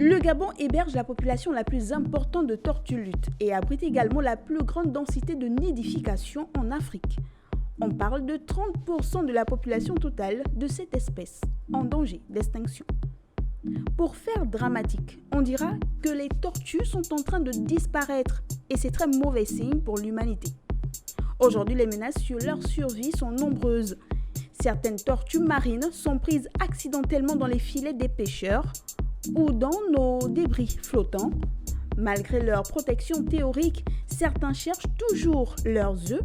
Le Gabon héberge la population la plus importante de tortues luttes et abrite également la plus grande densité de nidification en Afrique. On parle de 30% de la population totale de cette espèce en danger d'extinction. Pour faire dramatique, on dira que les tortues sont en train de disparaître et c'est très mauvais signe pour l'humanité. Aujourd'hui, les menaces sur leur survie sont nombreuses. Certaines tortues marines sont prises accidentellement dans les filets des pêcheurs ou dans nos débris flottants. Malgré leur protection théorique, certains cherchent toujours leurs œufs,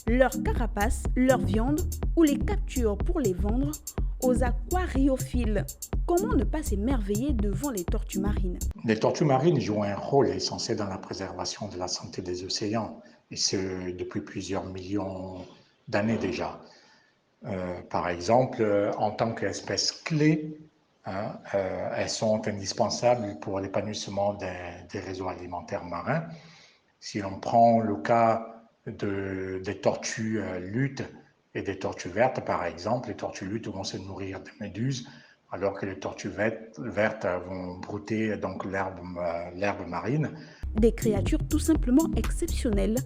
leurs carapaces, leur viande ou les capturent pour les vendre aux aquariophiles. Comment ne pas s'émerveiller devant les tortues marines? Les tortues marines jouent un rôle essentiel dans la préservation de la santé des océans, et ce depuis plusieurs millions d'années déjà. Par exemple, en tant qu'espèces clés, elles sont indispensables pour l'épanouissement des réseaux alimentaires marins. Si l'on prend le cas des tortues luttes et des tortues vertes, par exemple, les tortues luttes vont se nourrir de méduses, alors que les tortues vertes vont brouter donc l'herbe marine. Des créatures tout simplement exceptionnelles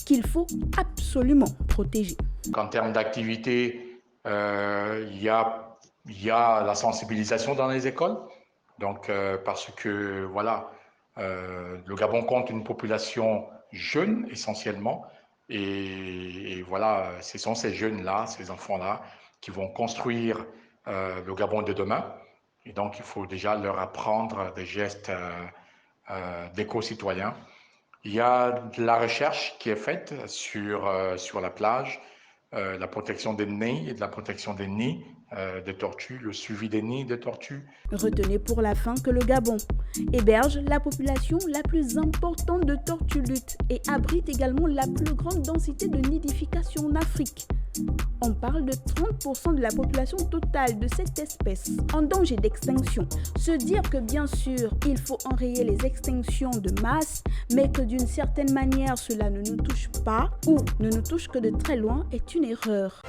qu'il faut absolument protéger. En termes d'activité, il y a la sensibilisation dans les écoles, donc parce que voilà, le Gabon compte une population jeune essentiellement, et voilà, ce sont ces jeunes-là, ces enfants-là, qui vont construire le Gabon de demain. Et donc, il faut déjà leur apprendre des gestes d'éco-citoyens. Il y a de la recherche qui est faite sur la plage, la protection des nids et de la protection des nids des tortues, le suivi des nids des tortues. Retenez pour la fin que le Gabon héberge la population la plus importante de tortues luttes et abrite également la plus grande densité de nidification en Afrique. On parle de 30% de la population totale de cette espèce en danger d'extinction. Se dire que bien sûr, il faut enrayer les extinctions de masse, mais que d'une certaine manière cela ne nous touche pas ou ne nous touche que de très loin est une erreur.